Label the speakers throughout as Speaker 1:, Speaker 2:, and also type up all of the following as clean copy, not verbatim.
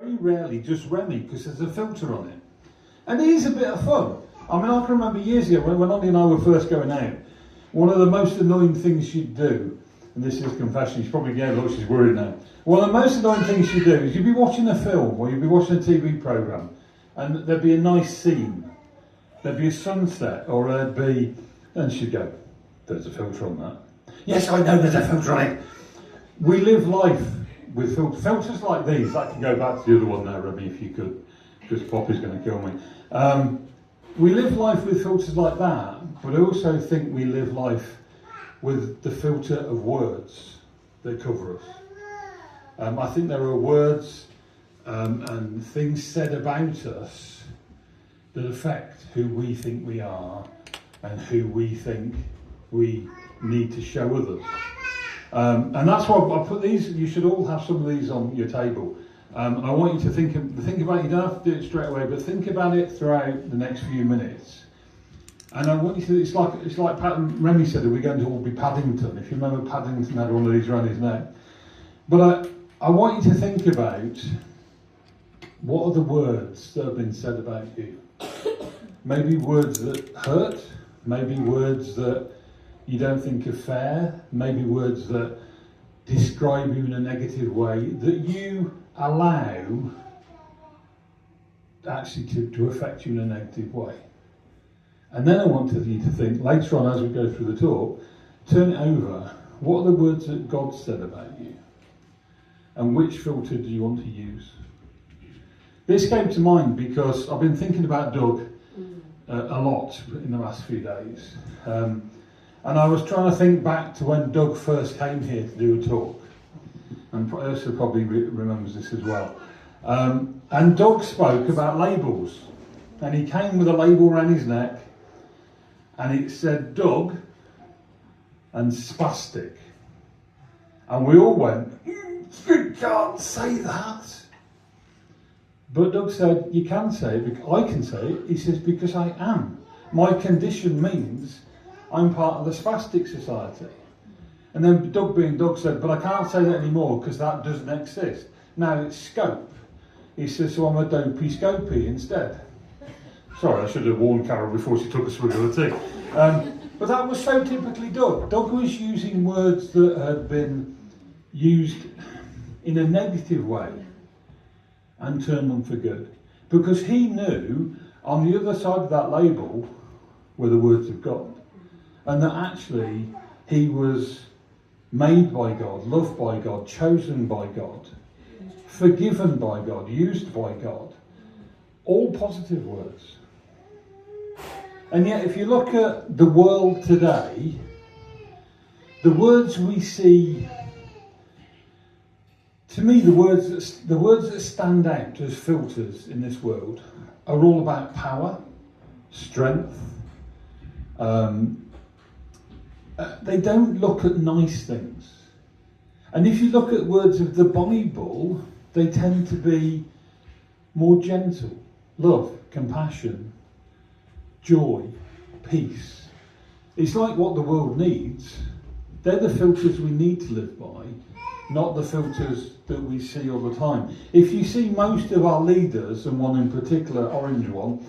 Speaker 1: very rarely just Remy because there's a filter on it. And it is a bit of fun. I mean, I can remember years ago when Ollie and I were first going out, one of the most annoying things she'd do, and this is confession, she's probably, yeah, look, she's worried now. One of the most annoying things she'd do is you'd be watching a film or you'd be watching a TV programme and there'd be a nice scene. There'd be a sunset or there'd be, and she'd go, there's a filter on that. Yes, I know there's a filter on it. We live life with filters like these. I can go back to the other one there, Remy, if you could, because Poppy's going to kill me. We live life with filters like that, but I also think we live life with the filter of words that cover us. I think there are words and things said about us that affect who we think we are and who we think we need to show others. And that's why I put these, you should all have some of these on your table. And I want you to think about it. You don't have to do it straight away, but think about it throughout the next few minutes. And I want you to, it's like Remy said, that we're going to all be Paddington. If you remember, Paddington had one of these around his neck. But I want you to think about what are the words that have been said about you. Maybe words that hurt, maybe words that you don't think are fair, maybe words that describe you in a negative way, that you allow actually to affect you in a negative way. And then I want you to think, later on as we go through the talk, turn it over, what are the words that God said about you? And which filter do you want to use? This came to mind because I've been thinking about Doug a lot in the last few days. And I was trying to think back to when Doug first came here to do a talk. And Ursula probably remembers this as well. And Doug spoke about labels. And he came with a label around his neck. And it said Doug and spastic. And we all went, you can't say that. But Doug said, you can say it, I can say it. He says, because I am. My condition means I'm part of the spastic society. And then Doug being Doug said, but I can't say that anymore because that doesn't exist. Now it's scope. He says, so I'm a dopey scopy instead. Sorry, I should have warned Carol before she took a swig of the tea. But that was so typically Doug. Doug was using words that had been used in a negative way and turned them for good. Because he knew on the other side of that label were the words of God. And that actually he was made by God, loved by God, chosen by God, forgiven by God, used by God. All positive words. And yet if you look at the world today, the words we see, to me the words that stand out as filters in this world are all about power, strength. They don't look at nice things. And if you look at words of the Bible, they tend to be more gentle. Love, compassion, joy, peace. It's like what the world needs. They're the filters we need to live by, not the filters that we see all the time. If you see most of our leaders, and one in particular, orange one,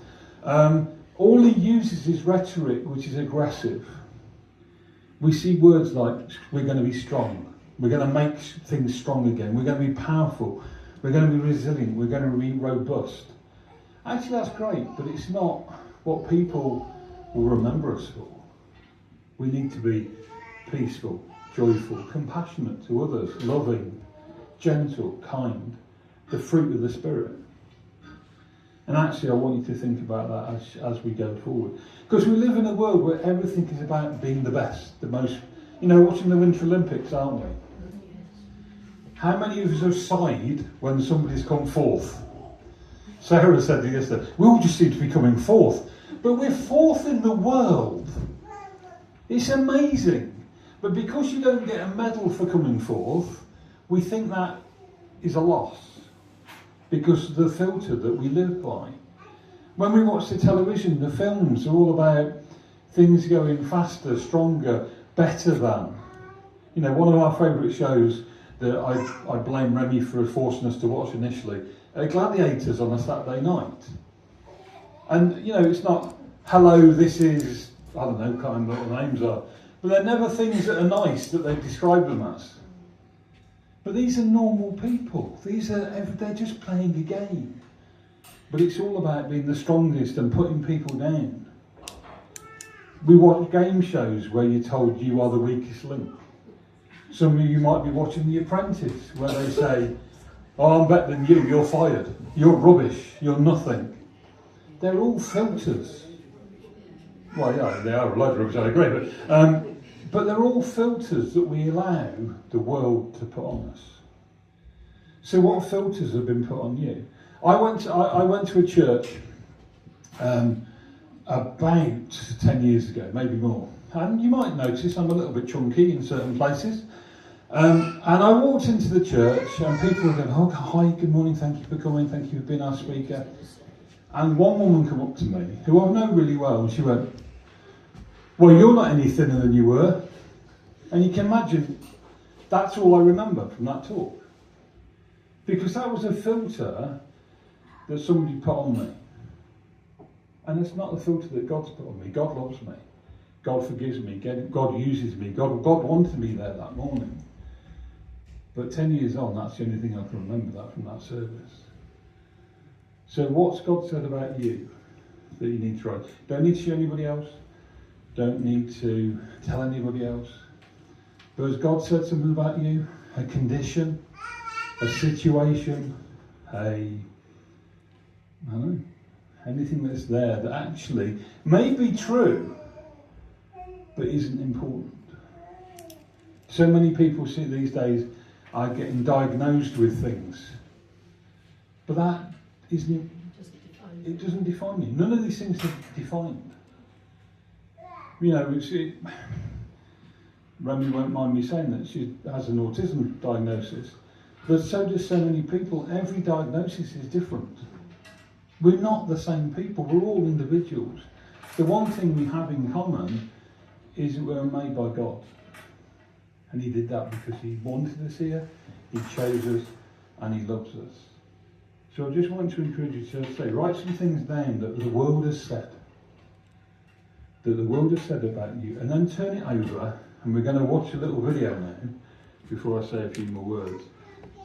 Speaker 1: all he uses is rhetoric which is aggressive. We see words like, we're going to be strong, we're going to make things strong again, we're going to be powerful, we're going to be resilient, we're going to be robust. Actually that's great, but it's not what people will remember us for. We need to be peaceful, joyful, compassionate to others, loving, gentle, kind, the fruit of the Spirit. And actually I want you to think about that as we go forward. Because we live in a world where everything is about being the best, the most, watching the Winter Olympics, aren't we? How many of us have sighed when somebody's come fourth? Sarah said yesterday, we all just seem to be coming fourth. But we're fourth in the world. It's amazing. But because you don't get a medal for coming fourth, we think that is a loss. Because of the filter that we live by. When we watch the television, the films are all about things going faster, stronger, better than. One of our favourite shows that I blame Remy for forcing us to watch initially, gladiators on a Saturday night. And, you know, it's not, hello, this is, I don't know, can't remember what the names are, but they're never things that are nice that they describe them as. But these are normal people. They're just playing a game. But it's all about being the strongest and putting people down. We watch game shows where you're told you are the weakest link. Some of you might be watching The Apprentice, where they say, oh, I'm better than you, you're fired. You're rubbish, you're nothing. They're all filters. Well, yeah, they are a load of rubbish, I agree, but they're all filters that we allow the world to put on us. So what filters have been put on you? I went to a church about 10 years ago, maybe more. And you might notice I'm a little bit chunky in certain places. And I walked into the church and people were going, oh, hi, good morning, thank you for coming, thank you for being our speaker. And one woman came up to me, who I know really well, and she went, well, you're not any thinner than you were. And you can imagine, that's all I remember from that talk. Because that was a filter that somebody put on me. And it's not the filter that God's put on me. God loves me. God forgives me. God uses me. God wanted me there that morning. But 10 years on, that's the only thing I can remember that from that service. So what's God said about you that you need to write? Don't need to show anybody else. Don't need to tell anybody else. But has God said something about you? A condition? A situation? I don't know. Anything that's there that actually may be true, but isn't important. So many people see these days are getting diagnosed with things. But that isn't, it doesn't define you. None of these things are defined. You know, Remy won't mind me saying that she has an autism diagnosis, but so do so many people. Every diagnosis is different. We're not the same people, we're all individuals. The one thing we have in common is that we're made by God. And he did that because he wanted us here, he chose us, and he loves us. So I just want to encourage you to say, write some things down that the world has said. That the world has said about you, and then turn it over, and we're going to watch a little video now, before I say a few more words,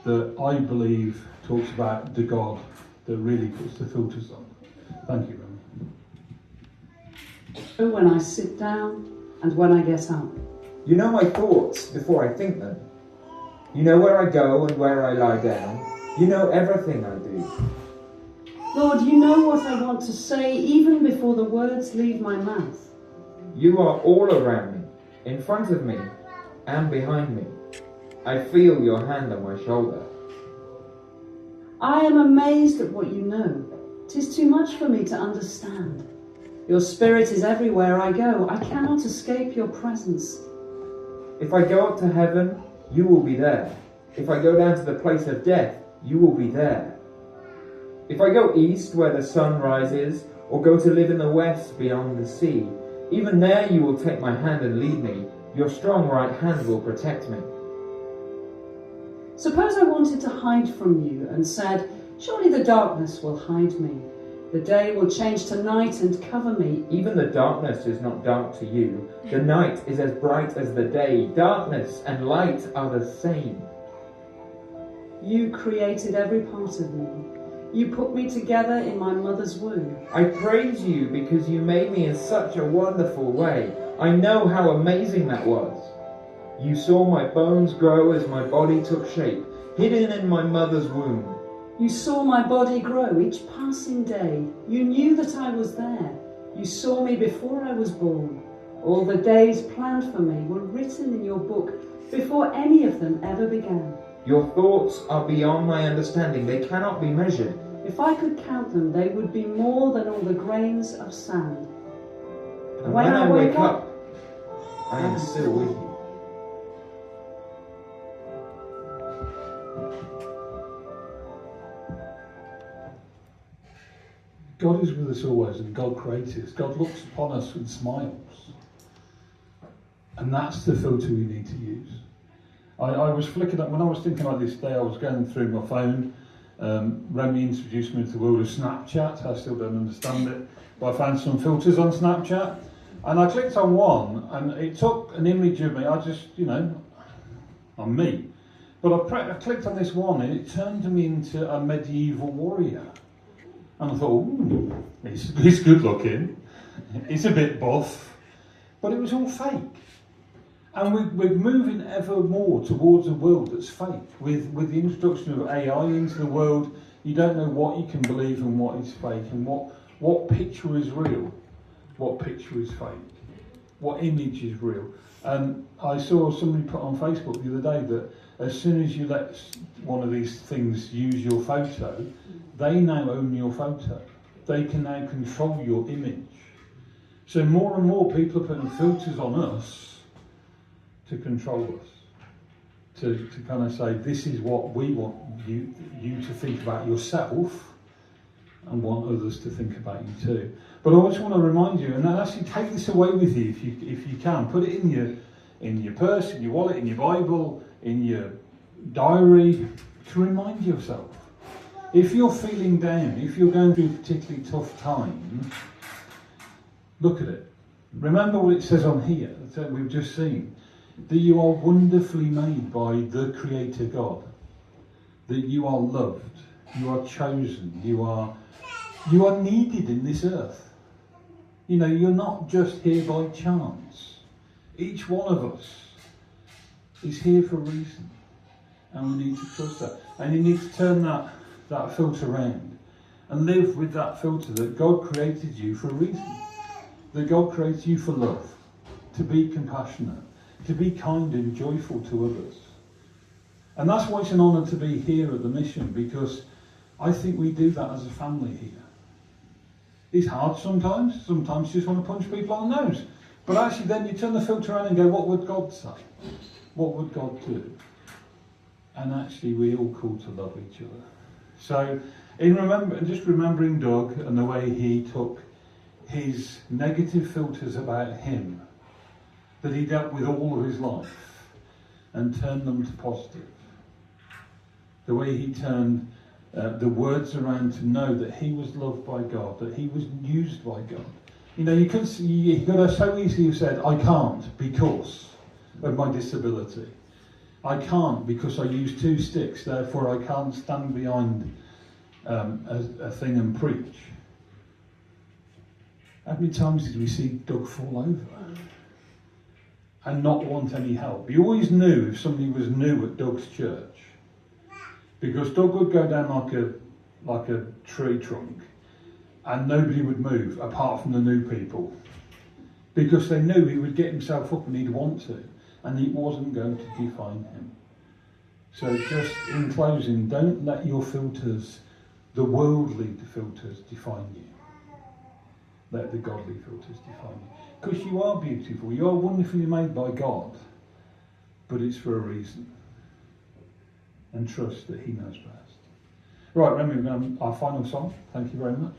Speaker 1: that I believe talks about the God that really puts the filters on. Thank you, Remy.
Speaker 2: When I sit down and when I get up.
Speaker 3: You know my thoughts before I think them. You know where I go and where I lie down. You know everything I do.
Speaker 2: Lord, you know what I want to say even before the words leave my mouth.
Speaker 3: You are all around me, in front of me and behind me. I feel your hand on my shoulder.
Speaker 2: I am amazed at what you know. 'Tis too much for me to understand. Your spirit is everywhere I go. I cannot escape your presence.
Speaker 3: If I go up to heaven, you will be there. If I go down to the place of death, you will be there. If I go east where the sun rises, or go to live in the west beyond the sea, even there you will take my hand and lead me. Your strong right hand will protect me.
Speaker 2: Suppose I wanted to hide from you and said, surely the darkness will hide me. The day will change to night and cover me.
Speaker 3: Even the darkness is not dark to you. The night is as bright as the day. Darkness and light are the same.
Speaker 2: You created every part of me. You put me together in my mother's womb.
Speaker 3: I praise you because you made me in such a wonderful way. I know how amazing that was. You saw my bones grow as my body took shape, hidden in my mother's womb.
Speaker 2: You saw my body grow each passing day. You knew that I was there. You saw me before I was born. All the days planned for me were written in your book before any of them ever began.
Speaker 3: Your thoughts are beyond my understanding. They cannot be measured.
Speaker 2: If I could count them, they would be more than all the grains of sand.
Speaker 3: And when I wake up, I am still with you.
Speaker 1: God is with us always, and God creates us. God looks upon us and smiles. And that's the filter we need to use. I was flicking up, when I was thinking about this day, I was going through my phone, Remy introduced me to the world of Snapchat. I still don't understand it, but I found some filters on Snapchat, and I clicked on one, and it took an image of me. I just, I'm me. But I clicked on this one, and it turned me into a medieval warrior. And I thought, ooh, he's good looking. He's a bit buff, but it was all fake. And we're moving ever more towards a world that's fake. With the introduction of AI into the world, you don't know what you can believe and what is fake, and what picture is real, what picture is fake, what image is real. And I saw somebody put on Facebook the other day that as soon as you let one of these things use your photo, they now own your photo. They can now control your image. So more and more people are putting filters on us to control us, to kind of say, this is what we want you to think about yourself, and want others to think about you too. But I just want to remind you, and actually take this away with you if you can. Put it in your purse, in your wallet, in your Bible, in your diary, to remind yourself. If you're feeling down, if you're going through a particularly tough time, look at it. Remember what it says on here that we've just seen. That you are wonderfully made by the Creator God. That you are loved, you are chosen, you are needed in this earth. You're not just here by chance. Each one of us is here for a reason, and we need to trust that. And you need to turn that filter around and live with that filter that God created you for a reason. That God created you for love, to be compassionate, to be kind and joyful to others. And that's why it's an honour to be here at the mission, because I think we do that as a family here. It's hard sometimes you just want to punch people on the nose. But actually then you turn the filter around and go, what would God say? What would God do? And actually we're all called to love each other. So just remembering Doug and the way he took his negative filters about him that he dealt with all of his life and turned them to positive. The way he turned the words around to know that he was loved by God, that he was used by God. You could have so easily have said, I can't because of my disability. I can't because I use 2 sticks, therefore I can't stand behind a thing and preach. How many times did we see Doug fall over and not want any help? You always knew if somebody was new at Doug's church, because Doug would go down like a tree trunk and nobody would move apart from the new people, because they knew he would get himself up and he'd want to, and it wasn't going to define him. So just in closing, don't let your filters, the worldly filters, define you. Let the godly filters define you. Because you are beautiful, you are wonderfully made by God, but it's for a reason. And trust that he knows best. Right, remember our final song. Thank you very much.